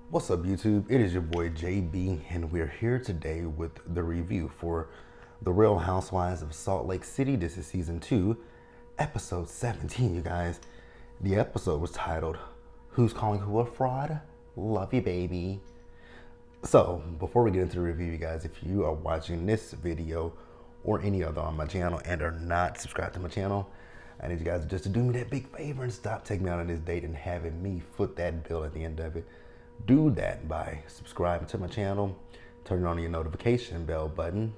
What's up, YouTube? It is your boy JB, and we're here today with the review for The Real Housewives of Salt Lake City. This is season 2, episode 17, you guys. The episode was titled, Who's Calling Who a Fraud? Love you, baby. So, before we get into the review, you guys, if you are watching this video or any other on my channel and are not subscribed to my channel, I need you guys just to do me that big favor and stop taking me out on this date and having me foot that bill at the end of it. Do that by subscribing to my channel, turning on your notification bell button,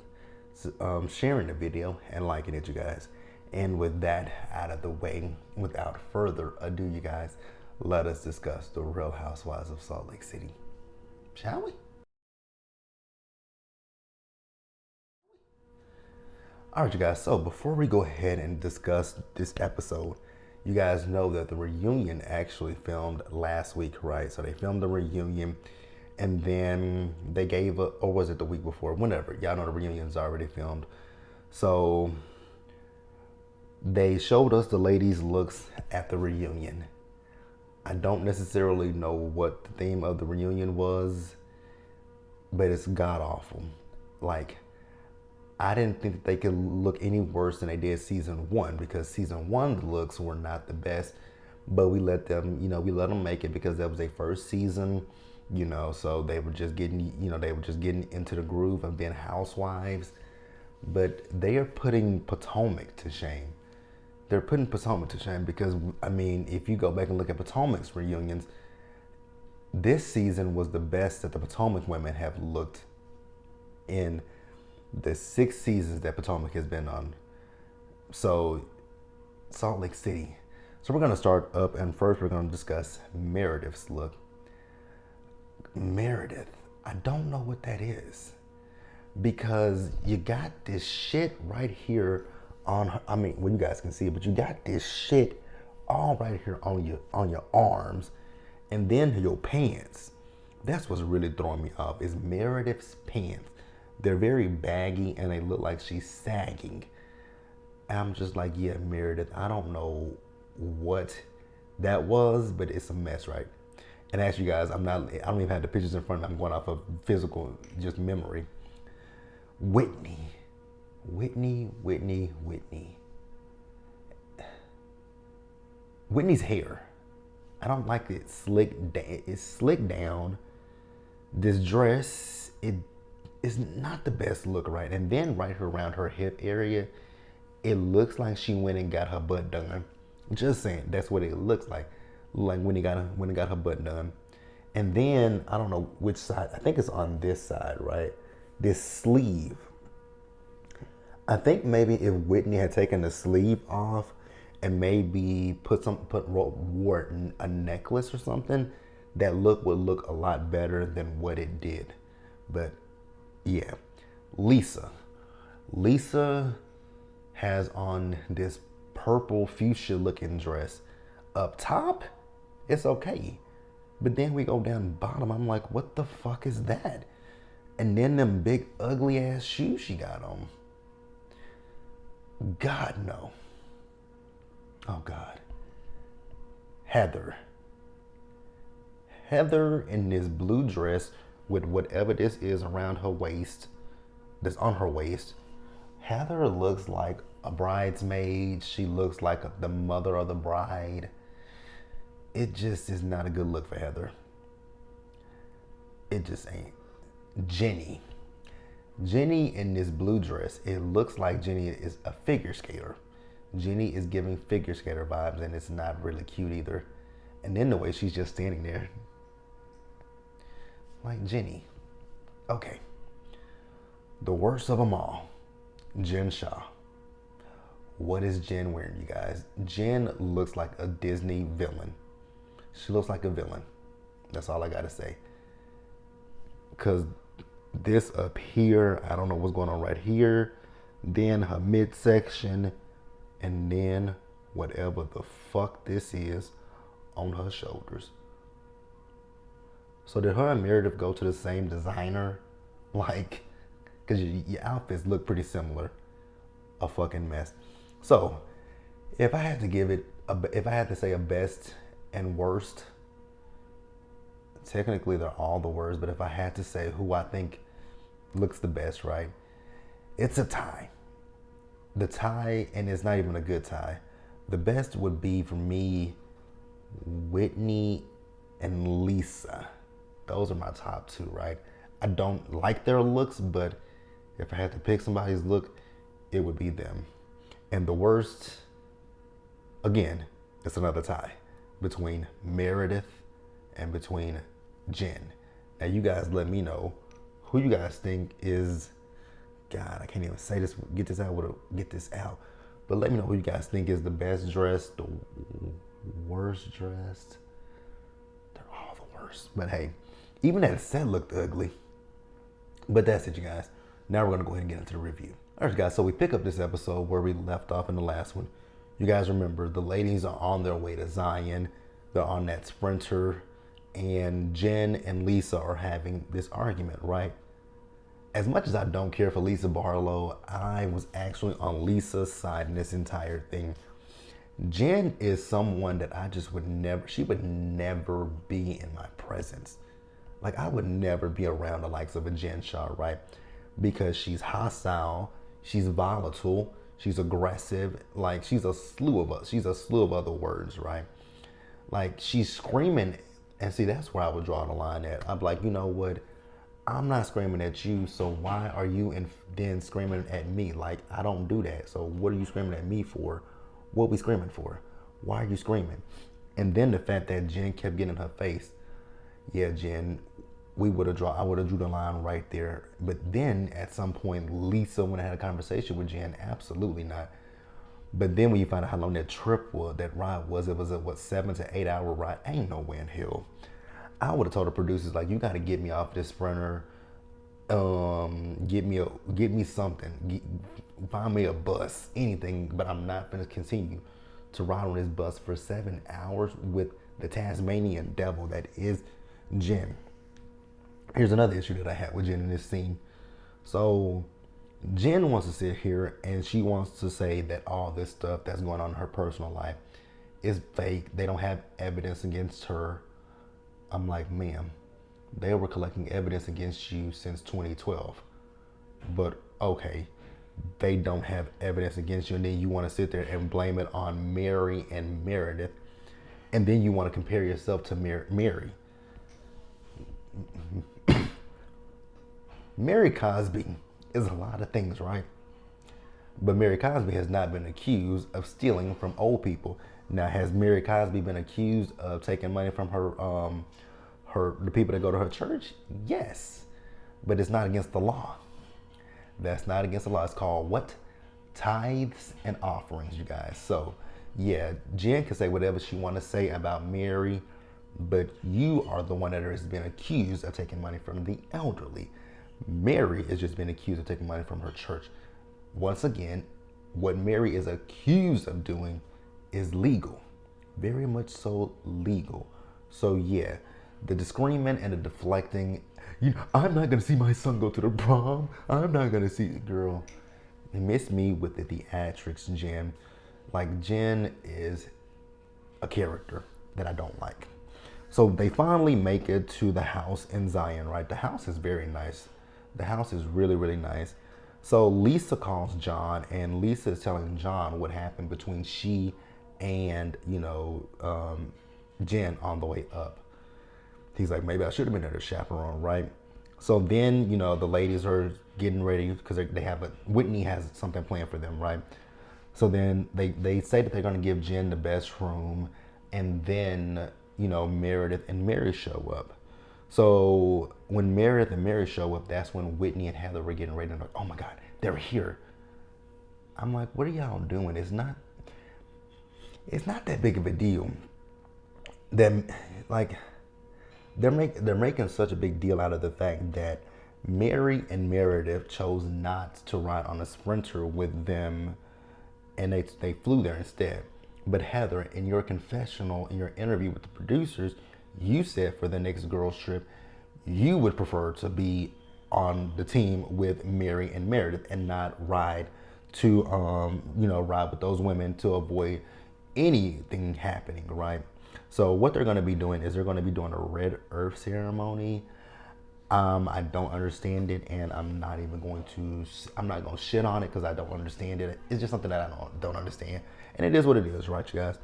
sharing the video, and liking it, you guys. And with that out of the way, without further ado, you guys, let us discuss the Real Housewives of Salt Lake City. Shall we? All right, you guys, so before we go ahead and discuss this episode, you guys know that the reunion actually filmed last week, right? So they filmed the reunion and then they gave or was it the week before? Whenever. Y'all know the reunion's already filmed. So they showed us the ladies' looks at the reunion. I don't necessarily know what the theme of the reunion was, but it's god awful. Like, I didn't think that they could look any worse than they did season 1, because season 1 looks were not the best, but we let them, we let them make it because that was their first season, so they were just getting, they were just getting into the groove of being housewives. But they are putting Potomac to shame. They're putting Potomac to shame because, I mean, if you go back and look at Potomac's reunions, this season was the best that the Potomac women have looked in the 6 seasons that Potomac has been on. So, Salt Lake City. So we're gonna start up, and first we're gonna discuss Meredith's look. Meredith, I don't know what that is, because you got this shit right here on her. I mean, well, you guys can see it, but you got this shit all right here on your arms, and then your pants. That's what's really throwing me off, is Meredith's pants. They're very baggy and they look like she's sagging. And I'm just like, yeah, Meredith, I don't know what that was, but it's a mess, right? And as you guys, I don't even have the pictures in front of me. I'm going off of physical, just memory. Whitney. Whitney's hair. I don't like it it's slicked down. This dress, it's not the best look, right? And then right here around her hip area, it looks like she went and got her butt done. Just saying, that's what it looks like when he got her butt done. And then I don't know which side. I think it's on this side, right? This sleeve. I think maybe if Whitney had taken the sleeve off and maybe wore a necklace or something, that look would look a lot better than what it did. But yeah, Lisa has on this purple fuchsia looking dress. Up top, it's okay, but then we go down bottom, I'm like, what the fuck is that? And then them big ugly ass shoes she got on. God, no. Oh God. Heather in this blue dress with whatever this is around her waist, that's on her waist. Heather looks like a bridesmaid. She looks like the mother of the bride. It just is not a good look for Heather. It just ain't. Jenny in this blue dress, it looks like Jenny is a figure skater. Jenny is giving figure skater vibes, and it's not really cute either. And then the way she's just standing there. Like, Jenny. Okay. The worst of them all, Jen Shah. What is Jen wearing, you guys? Jen looks like a Disney villain. She looks like a villain. That's all I gotta say. Because this up here, I don't know what's going on right here. Then her midsection. And then whatever the fuck this is on her shoulders. So did her and Meredith go to the same designer? Like, because your outfits look pretty similar. A fucking mess. So, if I had to say a best and worst, technically they're all the worst, but if I had to say who I think looks the best, right? It's a tie. The tie, and it's not even a good tie. The best would be for me, Whitney and Lisa. Those are my top two, right? I don't like their looks, but if I had to pick somebody's look, it would be them. And the worst, again, it's another tie between Meredith and between Jen. Now you guys let me know who you guys think is, God, I can't even say this, get this out. But let me know who you guys think is the best dressed, the worst dressed. They're all the worst. But hey, even that set looked ugly. But that's it, you guys. Now we're gonna go ahead and get into the review. All right, guys, so we pick up this episode where we left off in the last one. You guys remember the ladies are on their way to Zion. They're on that sprinter, and Jen and Lisa are having this argument, right? As much as I don't care for Lisa Barlow, I was actually on Lisa's side in this entire thing. Jen is someone that I just she would never be in my presence. Like, I would never be around the likes of a Jen Shaw, right? Because she's hostile, she's volatile, she's aggressive, like she's a slew of other words, right? Like, she's screaming, and see, that's where I would draw the line at. I'm like, you know what? I'm not screaming at you, so why are you then screaming at me? Like, I don't do that. So what are you screaming at me for? What are we screaming for? Why are you screaming? And then the fact that Jen kept getting in her face. Yeah, Jen, I would have drew the line right there. But then at some point, Lisa, when I had a conversation with Jen, absolutely not. But then when you find out how long that ride was, it was a 7 to 8 hour ride. Ain't no way in hell. I would have told the producers, like, you got to get me off this sprinter. Get me something. Find me a bus, anything. But I'm not going to continue to ride on this bus for 7 hours with the Tasmanian devil that is Jen. Here's another issue that I had with Jen in this scene. So Jen wants to sit here and she wants to say that all this stuff that's going on in her personal life is fake. They don't have evidence against her. I'm like, ma'am, they were collecting evidence against you since 2012. But okay, they don't have evidence against you, and then you want to sit there and blame it on Mary and Meredith, and then you want to compare yourself to Mary. Mary Cosby is a lot of things, right? But Mary Cosby has not been accused of stealing from old people. Now, has Mary Cosby been accused of taking money from the people that go to her church? Yes, but it's not against the law. That's not against the law. It's called what? Tithes and offerings, you guys. So yeah, Jen can say whatever she want to say about Mary, but you are the one that has been accused of taking money from the elderly. Mary has just been accused of taking money from her church. Once again, what Mary is accused of doing is legal, very much so legal. So yeah, the screaming and the deflecting, I'm not gonna see my son go to the prom. I'm not gonna see it, girl. Miss me with the theatrics, Jen. Like, Jen is a character that I don't like. So they finally make it to the house in Zion, right? The house is very nice. The house is really, really nice. So Lisa calls John, and Lisa is telling John what happened between she and, Jen on the way up. He's like, maybe I should have been there to chaperone, right? So then, the ladies are getting ready because Whitney has something planned for them, right? So then they say that they're going to give Jen the best room, and then, Meredith and Mary show up. So when Meredith and Mary show up, that's when Whitney and Heather were getting ready. And like, oh my God, they're here. I'm like, what are y'all doing? It's not that big of a deal. They're making such a big deal out of the fact that Mary and Meredith chose not to ride on a sprinter with them, and they flew there instead. But Heather, in your confessional, in your interview with the producers, you said for the next girls trip, you would prefer to be on the team with Mary and Meredith and not ride with those women to avoid anything happening, right? So what they're going to be doing is they're going to be doing a red earth ceremony. I don't understand it, and I'm not going to shit on it because I don't understand it. It's just something that I don't understand, and it is what it is, right, you guys?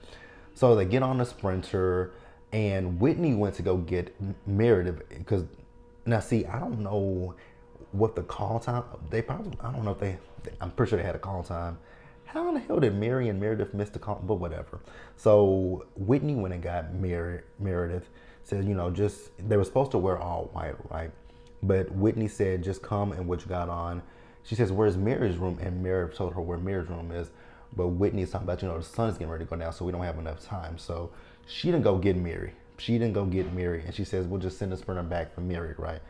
So they get on the Sprinter, and Whitney went to go get Meredith because now see, I don't know what the call time. They probably, I don't know if I'm pretty sure they had a call time. How in the hell did Mary and Meredith miss the call? But whatever. So Whitney went and got Meredith. Said, just they were supposed to wear all white, right? But Whitney said, just come and what you got on. She says, where's Mary's room? And Meredith told her where Mary's room is. But Whitney's talking about, the sun's getting ready to go down, so we don't have enough time. So she didn't go get Mary. And she says, we'll just send the Sprinter back for Mary, right?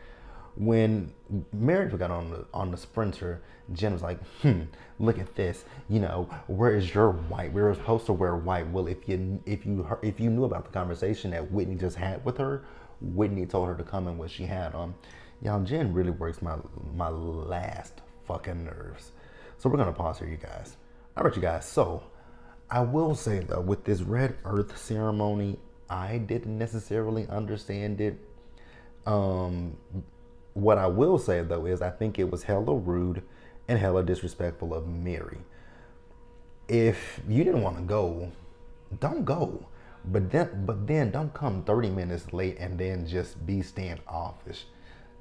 When Meredith got on the Sprinter, Jen was like, look at this. Where is your white? We were supposed to wear white. Well, if you knew about the conversation that Whitney just had with her, Whitney told her to come in what she had on. Y'all, Jen really works my last fucking nerves. So we're gonna pause here, you guys. All right, you guys. So I will say though, with this red earth ceremony, I didn't necessarily understand it. What I will say though is I think it was hella rude and hella disrespectful of Mary. If you didn't want to go, don't go. But then don't come 30 minutes late and then just be standoffish.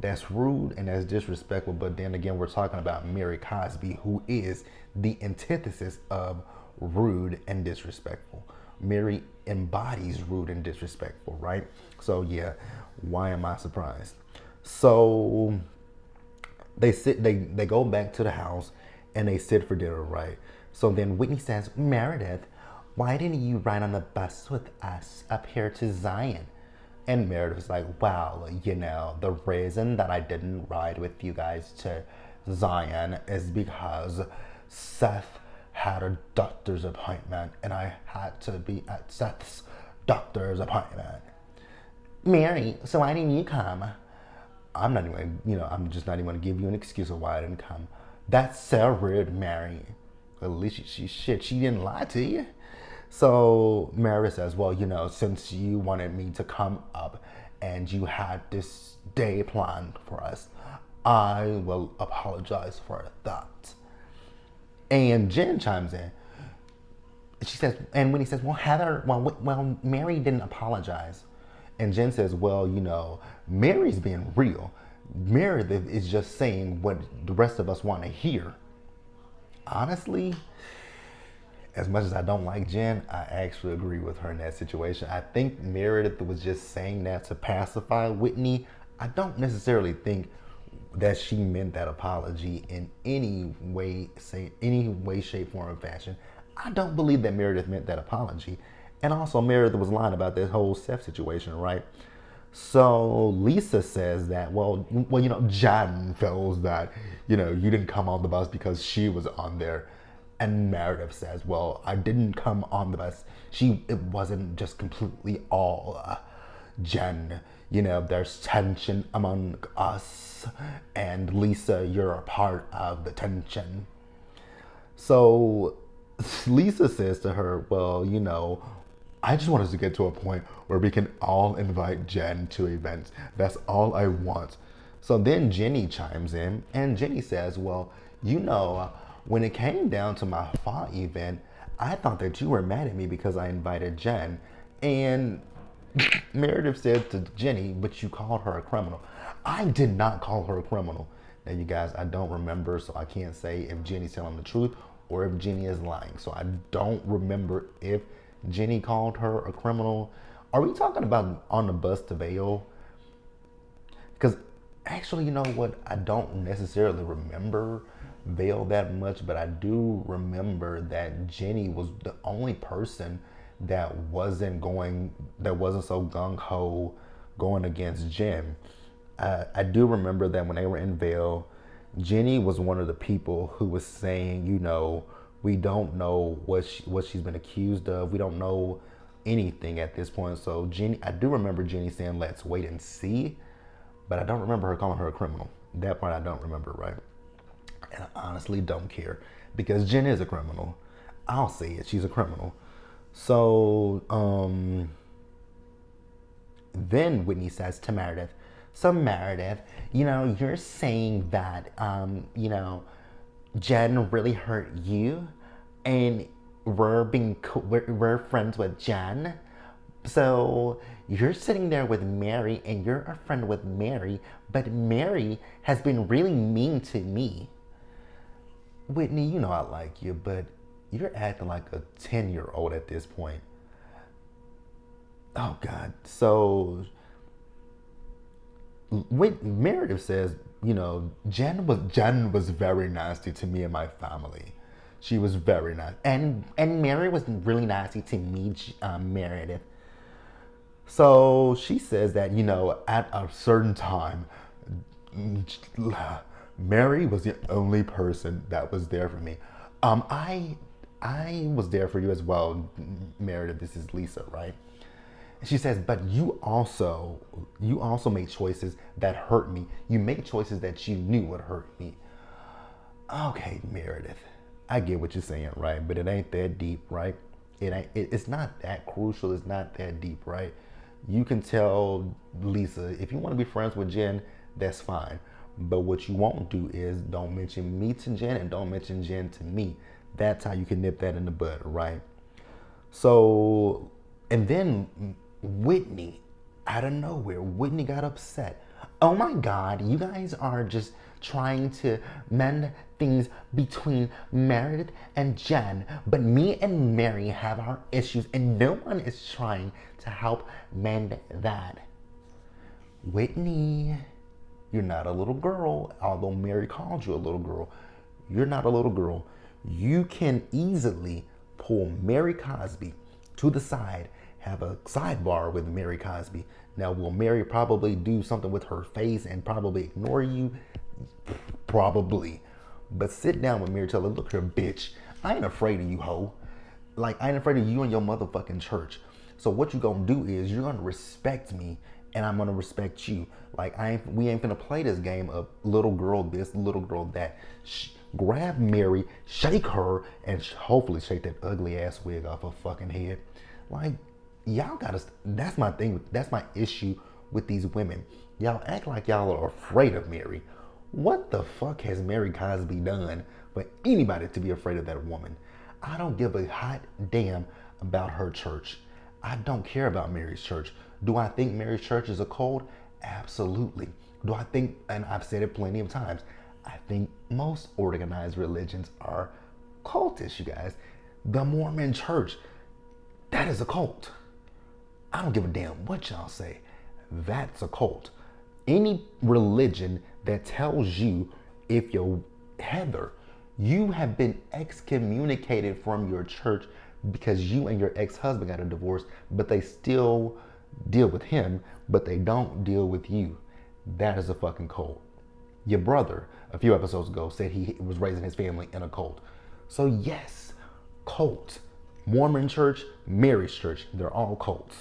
That's rude and that's disrespectful. But then again, we're talking about Mary Cosby, who is the antithesis of rude and disrespectful. Mary embodies rude and disrespectful, right? So yeah, why am I surprised? So they go back to the house and they sit for dinner, right? So then Whitney says, Meredith, why didn't you ride on the bus with us up here to Zion? And Meredith's like, well, the reason that I didn't ride with you guys to Zion is because Seth had a doctor's appointment and I had to be at Seth's doctor's appointment. Mary, so why didn't you come? I'm just not even going to give you an excuse of why I didn't come. That's so rude, Mary. At least she didn't lie to you. So Meredith says, well, since you wanted me to come up and you had this day planned for us, I will apologize for that. And Jen chimes in. She says, and when he says, well, Mary didn't apologize. And Jen says, well, Mary's being real. Meredith is just saying what the rest of us want to hear. Honestly, as much as I don't like Jen, I actually agree with her in that situation. I think Meredith was just saying that to pacify Whitney. I don't necessarily think that she meant that apology in any way, shape, form, or fashion. I don't believe that Meredith meant that apology. And also Meredith was lying about this whole Seth situation, right? So Lisa says that, Jen feels that, you didn't come on the bus because she was on there. And Meredith says, well, I didn't come on the bus. It wasn't just completely all Jen. There's tension among us. And Lisa, you're a part of the tension. So Lisa says to her, well, I just want us to get to a point where we can all invite Jen to events. That's all I want. So then Jenny chimes in and Jenny says, well, when it came down to my fall event, I thought that you were mad at me because I invited Jen. And Meredith said to Jenny, but you called her a criminal. I did not call her a criminal. Now, you guys, I don't remember, so I can't say if Jenny's telling the truth or if Jenny is lying. So I don't remember if Jenny called her a criminal. Are we talking about on the bus to Vail? Because actually, you know what? I don't necessarily remember Vail that much, but I do remember that Jenny was the only person that wasn't so gung-ho going against Jen. I do remember that when they were in Vail, Jenny was one of the people who was saying, we don't know what she's been accused of. We don't know anything at this point. So I do remember Jenny saying, let's wait and see. But I don't remember her calling her a criminal. That part I don't remember, right? And I honestly don't care because Jen is a criminal. I'll say it. She's a criminal. So, then Whitney says to Meredith, so Meredith, you're saying that, Jen really hurt you, and we're friends with Jen. So you're sitting there with Mary, and you're a friend with Mary, but Mary has been really mean to me. Whitney, I like you, but you're acting like a 10-year-old at this point. Oh God. So Meredith says, Jen was very nasty to me and my family. She was very nice, and Mary was really nasty to me, Meredith. So she says that at a certain time, Mary was the only person that was there for me. I was there for you as well, Meredith. This is Lisa, right? She says, but you also made choices that hurt me. You made choices that you knew would hurt me. Okay, Meredith, I get what you're saying, right? But it ain't that deep, right? It's not that crucial. It's not that deep, right? You can tell Lisa, if you want to be friends with Jen, that's fine. But what you won't do is don't mention me to Jen and don't mention Jen to me. That's how you can nip that in the bud, right? So, and then Whitney, out of nowhere, Whitney got upset. Oh my God, you guys are just trying to mend things between Meredith and Jen, but me and Mary have our issues and no one is trying to help mend that. Whitney, you're not a little girl, although Mary called you a little girl. You're not a little girl. You can easily pull Mary Cosby to the side, have a sidebar with Mary Cosby. Now, will Mary probably do something with her face and probably ignore you? Probably. But sit down with Mary, tell her, look here, bitch, I ain't afraid of you, hoe. Like, I ain't afraid of you and your motherfucking church. So what you gonna do is you're gonna respect me and I'm gonna respect you. Like, we ain't gonna play this game of little girl this, little girl that. Grab Mary, shake her, and hopefully shake that ugly ass wig off her fucking head. Like, y'all gotta, that's my thing, that's my issue with these women. Y'all act like y'all are afraid of Mary. What the fuck has Mary Cosby done for anybody to be afraid of that woman? I don't give a hot damn about her church. I don't care about Mary's church. Do I think Mary's church is a cult? Absolutely. Do I think, and I've said it plenty of times, I think most organized religions are cultish, you guys. The Mormon church, that is a cult. I don't give a damn what y'all say. That's a cult. Any religion that tells you if you're Heather, you have been excommunicated from your church because you and your ex-husband got a divorce, but they still deal with him, but they don't deal with you. That is a fucking cult. Your brother, a few episodes ago, said he was raising his family in a cult. So yes, cult. Mormon church, Mary's church, they're all cults.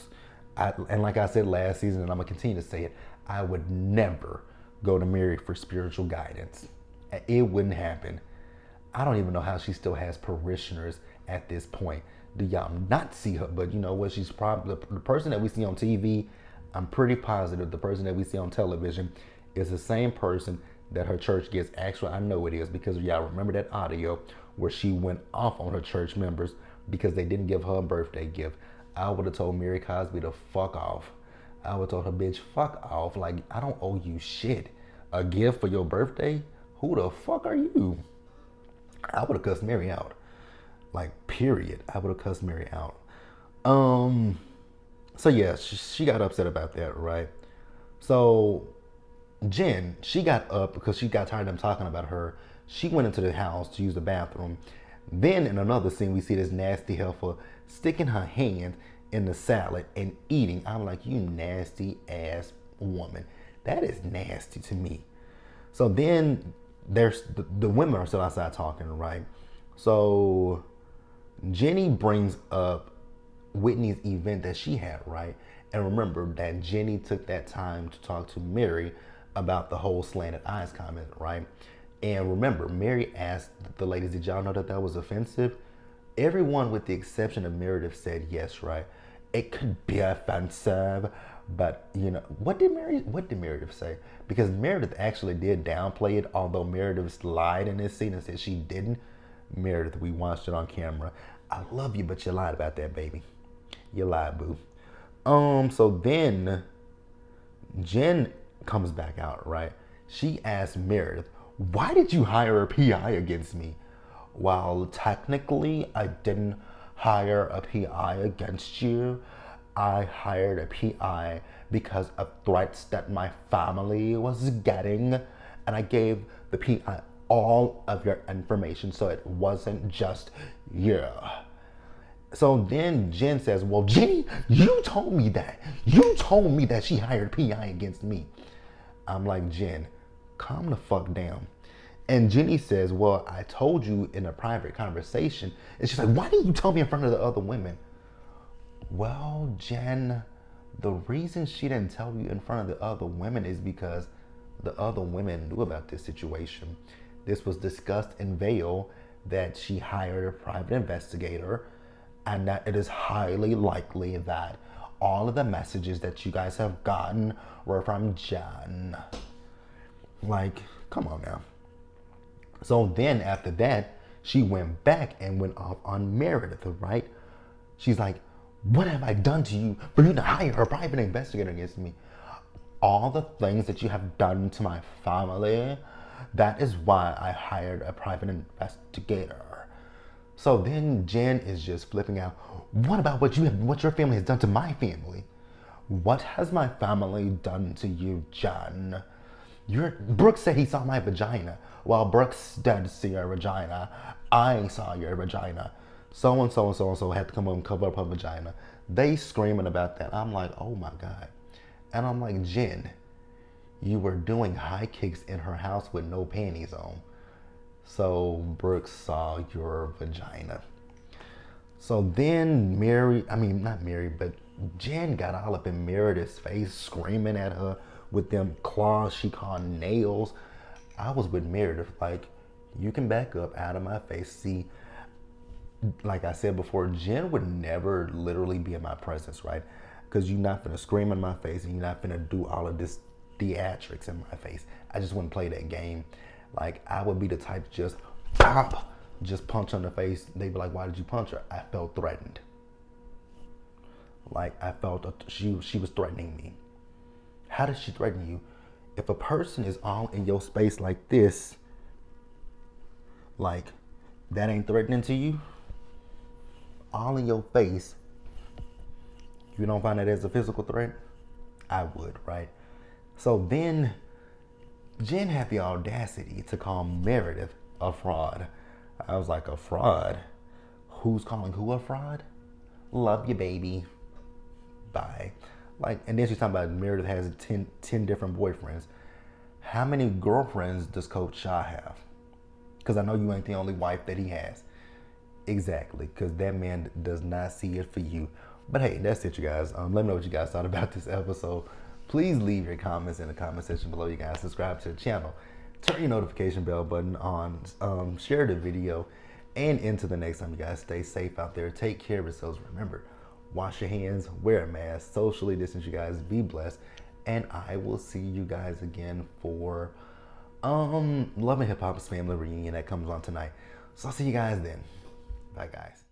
And like I said last season, and I'm gonna continue to say it, I would never go to Mary for spiritual guidance. It wouldn't happen. I don't even know how she still has parishioners at this point. Do y'all not see her? But you know what? She's probably the person that we see on TV. I'm pretty positive the person that we see on television is the same person that her church gets extra. I know it is because y'all remember that audio where she went off on her church members because they didn't give her a birthday gift. I would have told Mary Cosby to fuck off. I would have told her, bitch, fuck off. Like, I don't owe you shit. A gift for your birthday? Who the fuck are you? I would have cussed Mary out. Like, period. I would have cussed Mary out. So yeah, she got upset about that, right? So Jen, she got up because she got tired of them talking about her. She went into the house to use the bathroom. Then in another scene, we see this nasty heifer sticking her hand in the salad and eating. I'm like, you nasty ass woman. That is nasty to me. So then there's the women are still outside talking, right? So Jenny brings up Whitney's event that she had, right? And remember that Jenny took that time to talk to Mary about the whole slanted eyes comment, right? And remember, Mary asked the ladies, did y'all know that that was offensive? Everyone with the exception of Meredith said yes, right? It could be offensive, But you know, what did Meredith say? Because Meredith actually did downplay it, although Meredith lied in this scene and said she didn't. Meredith, we watched it on camera. I love you, but you lied about that, baby. You lied, boo. So then Jen comes back out, right? She asks Meredith, why did you hire a PI against me? While technically I didn't hire a PI against you, I hired a PI because of threats that my family was getting, and I gave the PI all of your information so it wasn't just you. So then Jen says, well, Jenny, you told me that. You told me that she hired PI against me. I'm like, Jen, calm the fuck down. And Jenny says, well, I told you in a private conversation. And she's like, why didn't you tell me in front of the other women? Well, Jen, the reason she didn't tell you in front of the other women is because the other women knew about this situation. This was discussed in Vale that she hired a private investigator, and that it is highly likely that all of the messages that you guys have gotten were from Jen. Like, come on now. So then after that, she went back and went off on Meredith, right? She's like, what have I done to you for you to hire a private investigator against me? All the things that you have done to my family, that is why I hired a private investigator. So then Jen is just flipping out. What about what your family has done to my family? What has my family done to you, Jen? Brooks said he saw my vagina. Well, Brooks did see your vagina. I saw your vagina. So and so and so and so had to come up and cover up her vagina. They screaming about that. I'm like, oh my God. And I'm like, Jen, you were doing high kicks in her house with no panties on. So Brooks saw your vagina. So then Jen got all up in Meredith's face, screaming at her with them claws she called nails. I was with Meredith, like, you can back up out of my face. See, like I said before, Jen would never literally be in my presence, right? Because you're not gonna scream in my face and you're not gonna do all of this theatrics in my face. I just wouldn't play that game. Like, I would be the type to just pop, just punch on the face. They'd be like, why did you punch her? I felt threatened. Like, I felt she was threatening me. How does she threaten you? If a person is all in your space like this, like, that ain't threatening to you? All in your face, you don't find that as a physical threat? I would, right? So then Jen had the audacity to call Meredith a fraud. I was like, a fraud? Who's calling who a fraud? Love you, baby. Bye. Like, and then she's talking about Meredith has 10 different boyfriends. How many girlfriends does Coach Shaw have? Because I know you ain't the only wife that he has. Exactly, because that man does not see it for you. But hey, that's it, you guys. Let me know what you guys thought about this episode. Please leave your comments in the comment section below, you guys. Subscribe to the channel. Turn your notification bell button on. Share the video. And until the next time, you guys, stay safe out there. Take care of yourselves. Remember, wash your hands, wear a mask, socially distance, you guys. Be blessed. And I will see you guys again for Love and Hip Hop's family reunion that comes on tonight. So I'll see you guys then. Bye, guys.